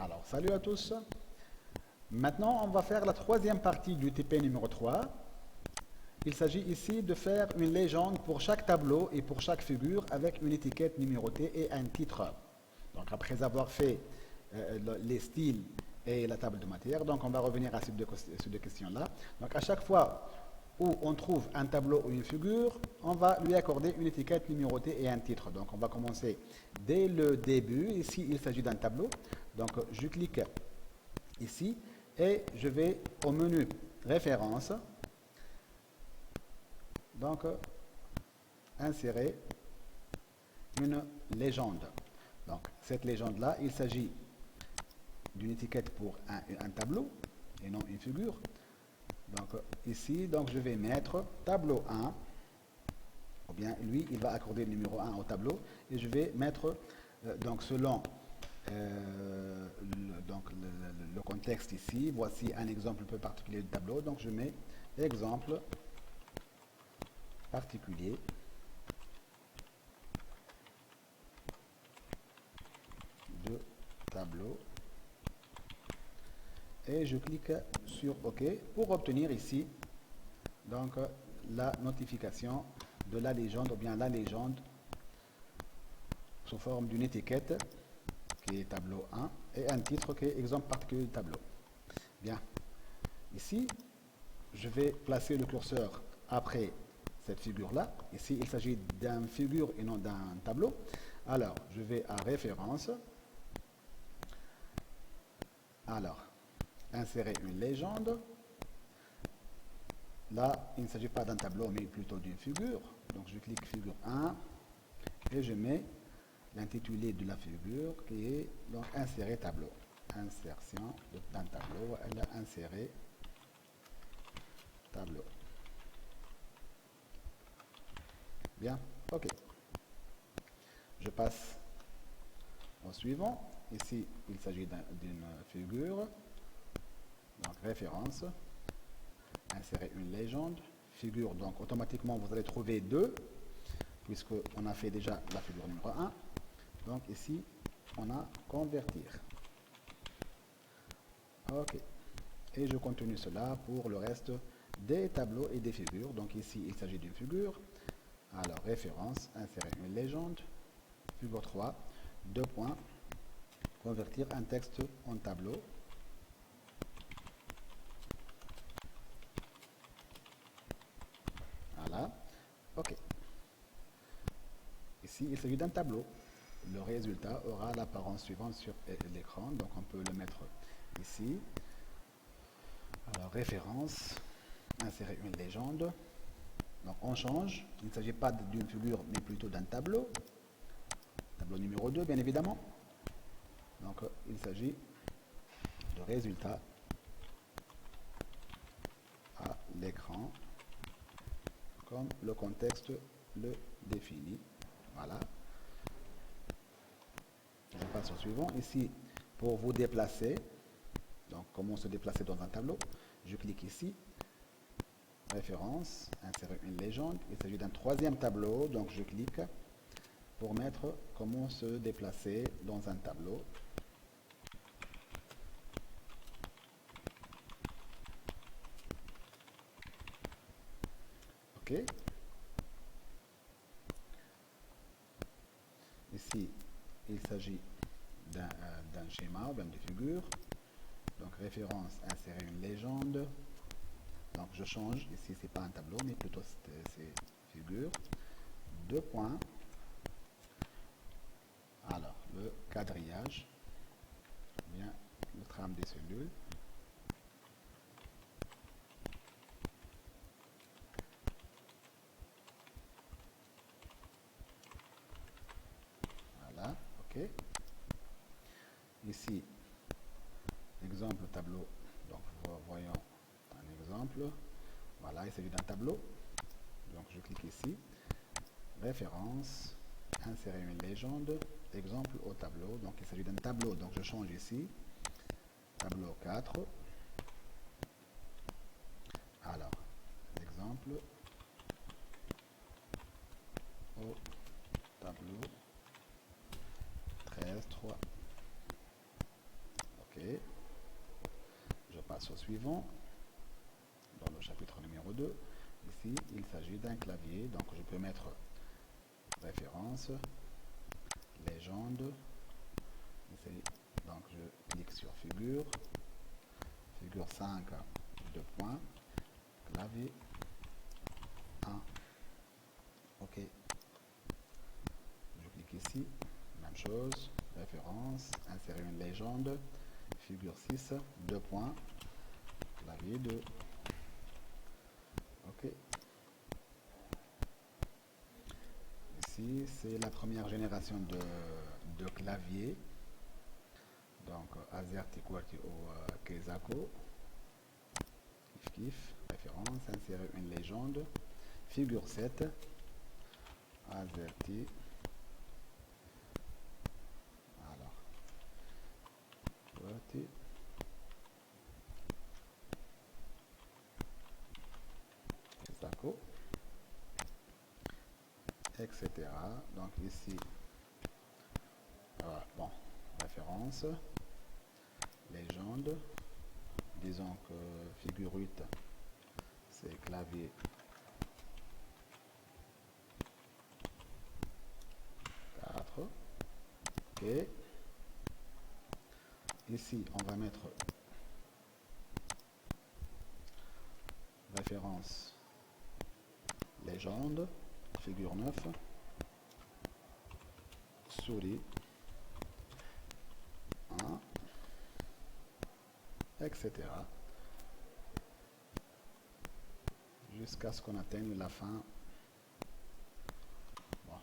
Alors, salut à tous. Maintenant, on va faire la troisième partie du TP numéro 3. Il s'agit ici de faire une légende pour chaque tableau et pour chaque figure avec une étiquette numérotée et un titre. Donc, après avoir fait les styles et la table de matière, donc on va revenir à ces deux questions-là. Donc, à chaque fois où on trouve un tableau ou une figure, on va lui accorder une étiquette numérotée et un titre. Donc, on va commencer dès le début. Ici, il s'agit d'un tableau. Donc, je clique ici et je vais au menu référence. Donc, insérer une légende. Donc, cette légende-là, il s'agit d'une étiquette pour un tableau et non une figure. Donc, ici, donc, je vais mettre tableau 1, ou bien lui, il va accorder le numéro 1 au tableau, et je vais mettre, donc, selon le contexte ici, voici un exemple un peu particulier du tableau, donc je mets exemple particulier de tableau et je clique sur OK pour obtenir ici donc la notification de la légende ou bien la légende sous forme d'une étiquette qui est tableau 1 et un titre qui est exemple particulier du tableau. Bien, ici je vais placer le curseur après cette figure-là. Ici, il s'agit d'une figure et non d'un tableau. Alors, je vais à référence. Alors, insérer une légende. Là, il ne s'agit pas d'un tableau, mais plutôt d'une figure. Donc, je clique figure 1 et je mets l'intitulé de la figure qui est donc insérer tableau. Insertion d'un tableau. Elle a inséré tableau. Bien, ok. Je passe au suivant. Ici, il s'agit d'une figure. Donc, référence. Insérer une légende. Figure, donc automatiquement, vous allez trouver deux, puisqu'on a fait déjà la figure numéro 1. Donc, ici, on a convertir. Ok. Et je continue cela pour le reste des tableaux et des figures. Donc, ici, il s'agit d'une figure. Alors, référence, insérer une légende, figure 3, 2 points, convertir un texte en tableau. Voilà, ok. Ici, il s'agit d'un tableau. Le résultat aura l'apparence suivante sur l'écran, donc on peut le mettre ici. Alors, référence, insérer une légende. Donc, on change, il ne s'agit pas d'une figure, mais plutôt d'un tableau. Tableau numéro 2, bien évidemment. Donc, il s'agit de résultat à l'écran, comme le contexte le définit. Voilà. Je passe au suivant. Ici, pour vous déplacer, donc comment se déplacer dans un tableau, je clique ici. Référence, insérer une légende. Il s'agit d'un troisième tableau, donc je clique pour mettre comment se déplacer dans un tableau. OK. Ici, il s'agit d'un schéma, bien de figure. Donc référence, insérer une légende. Donc je change, ici c'est pas un tableau, mais plutôt c'est figure. 2 points. Alors, le quadrillage, bien le trame des cellules. Voilà, ok. Ici, exemple tableau. Donc, voyons un exemple. Voilà, il s'agit d'un tableau. Donc, je clique ici. Référence, insérer une légende. Exemple au tableau. Donc, il s'agit d'un tableau. Donc, je change ici. Tableau 4. Alors, exemple au tableau 13, 3. passe au suivant, dans le chapitre numéro 2. Ici, il s'agit d'un clavier, donc je peux mettre référence, légende. Ici, donc je clique sur figure, figure 5, 2 points, clavier 1. OK. Je clique ici, même chose, référence, insérer une légende, figure 6, 2 points, clavier 2. OK. Ici, c'est la première génération de clavier. Donc, AZERTY QWERTY ou Kezako. Kif kif, référence, insérer une légende. Figure 7, AZERTY. Alors, QWERTY. Kezako. Etc. Donc ici, bon, référence, légende. Disons que figure 8, c'est clavier 4. OK. Ici, on va mettre référence légende, figure 9, souris 1, etc. Jusqu'à ce qu'on atteigne la fin. Bon,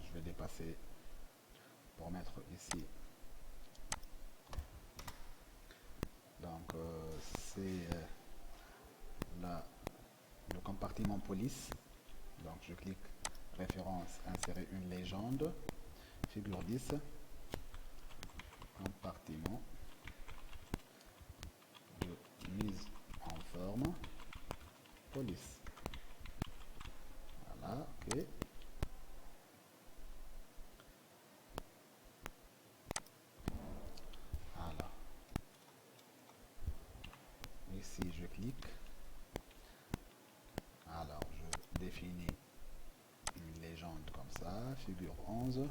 je vais dépasser pour mettre ici. Donc, c'est le compartiment police. Donc, je clique référence, insérer une légende, figure 10, compartiment de mise en forme, police. Voilà, OK. Alors, ici, je clique. Alors, je définis une légende comme ça, figure 11.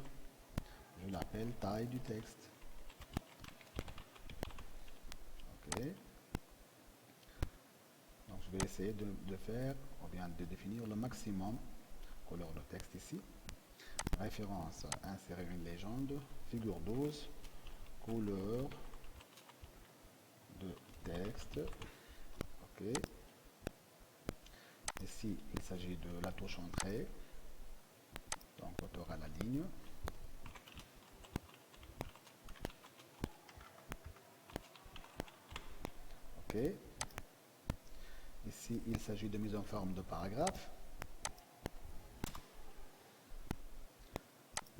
Je l'appelle taille du texte. OK. Donc, je vais essayer de faire, ou bien de définir le maximum couleur de texte ici. Référence, insérer une légende, figure 12, couleur de texte. OK. Ici, il s'agit de la touche entrée. Donc, auteur à la ligne. OK. Ici, il s'agit de mise en forme de paragraphe.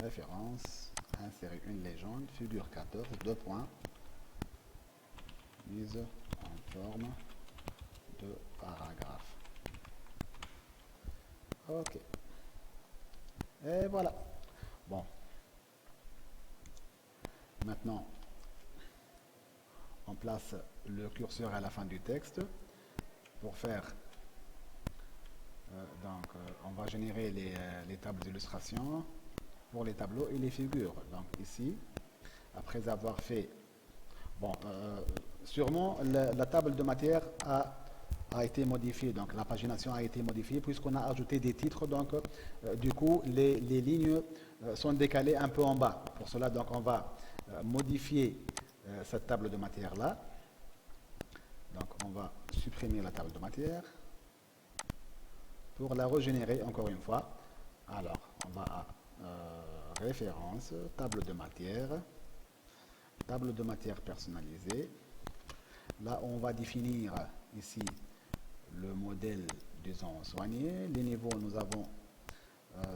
Référence, insérer une légende, figure 14, 2 points. Mise en forme de paragraphe. OK. Et voilà. Bon. Maintenant, on place le curseur à la fin du texte. Pour faire, on va générer les tables d'illustration pour les tableaux et les figures. Donc ici, après avoir fait, bon, sûrement la table de matière a été modifiée, donc la pagination a été modifiée puisqu'on a ajouté des titres, donc du coup les lignes sont décalées un peu en bas. Pour cela, donc on va modifier cette table de matière là. Donc on va supprimer la table de matière pour la régénérer encore une fois. Alors on va à référence, table de matière personnalisée. Là on va définir ici le modèle, disons, soigné. Les niveaux, nous avons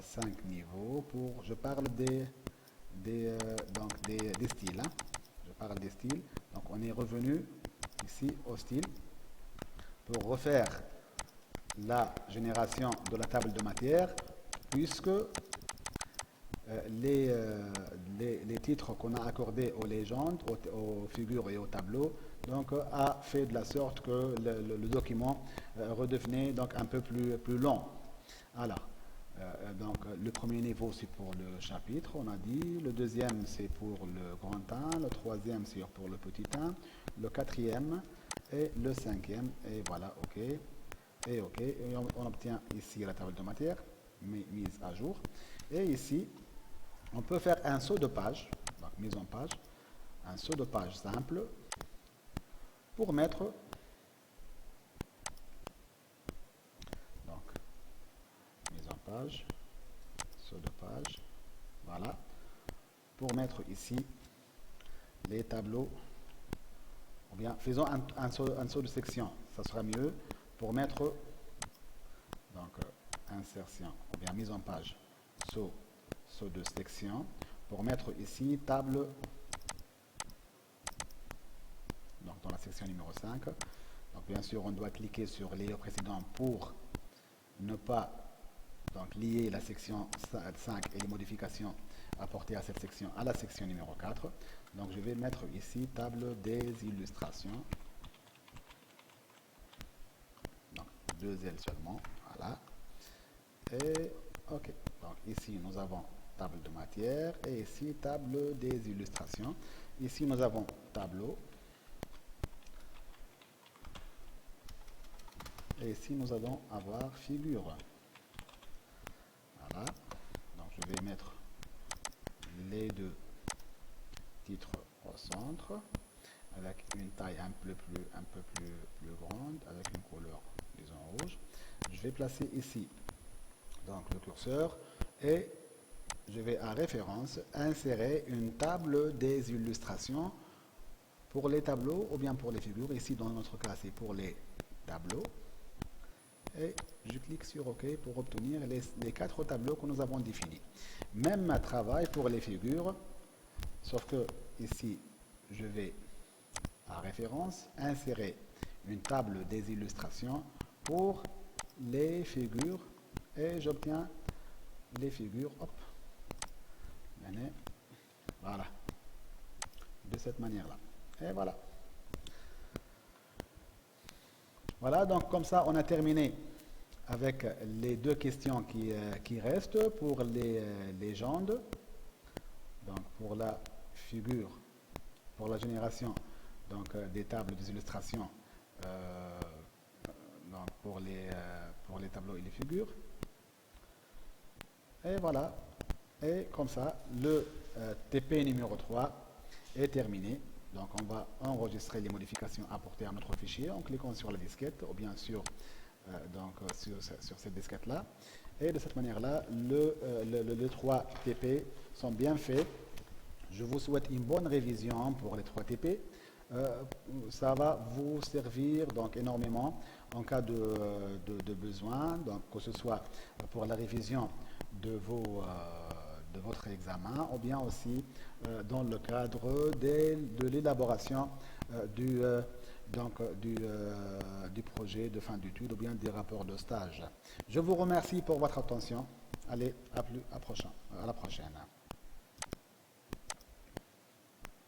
5 niveaux. Je parle des styles. Hein. Je parle des styles. Donc on est revenu ici au style pour refaire la génération de la table de matière, puisque les titres qu'on a accordés aux légendes, aux figures et aux tableaux, donc a fait de la sorte que le document redevenait donc un peu plus long. Alors, donc le premier niveau c'est pour le chapitre, on a dit, le deuxième c'est pour le grand 1, le troisième c'est pour le petit 1, le quatrième et le cinquième, et voilà, ok, et ok, et on obtient ici la table de matière, mise à jour, et ici, on peut faire un saut de page, donc mise en page, un saut de page simple, pour mettre, donc, mise en page, saut de page, voilà, pour mettre ici les tableaux, ou bien faisons un saut de section, ça sera mieux, pour mettre, donc, insertion, ou bien mise en page, saut de section, pour mettre ici table, donc dans la section numéro 5. Donc bien sûr on doit cliquer sur les précédents pour ne pas donc lier la section 5 et les modifications apportées à cette section à la section numéro 4. Donc je vais mettre ici table des illustrations, donc 2 L seulement, voilà, et ok, donc ici nous avons table de matière et ici table des illustrations. Ici nous avons tableau et ici nous allons avoir figure. Voilà, donc je vais mettre les deux titres au centre avec une taille un peu plus grande, avec une couleur disons rouge. Je vais placer ici donc le curseur et je vais à référence insérer une table des illustrations pour les tableaux ou bien pour les figures. Ici dans notre cas c'est pour les tableaux et je clique sur OK pour obtenir les 4 tableaux que nous avons définis. Même travail pour les figures, sauf que ici je vais à référence insérer une table des illustrations pour les figures et j'obtiens les figures, hop, voilà, de cette manière-là. Et voilà. Voilà, donc comme ça, on a terminé avec les 2 questions qui restent pour les légendes. Donc pour la figure, pour la génération donc, des tables des illustrations, donc pour les tableaux et les figures. Et voilà. Et comme ça, le TP numéro 3 est terminé. Donc on va enregistrer les modifications apportées à notre fichier en cliquant sur la disquette ou bien sûr cette disquette-là. Et de cette manière-là, les 3 TP sont bien faits. Je vous souhaite une bonne révision pour les 3 TP. Ça va vous servir donc énormément en cas de besoin, donc que ce soit pour la révision de votre examen ou bien aussi dans le cadre de l'élaboration du projet de fin d'études ou bien des rapports de stage. Je vous remercie pour votre attention. Allez, à la prochaine.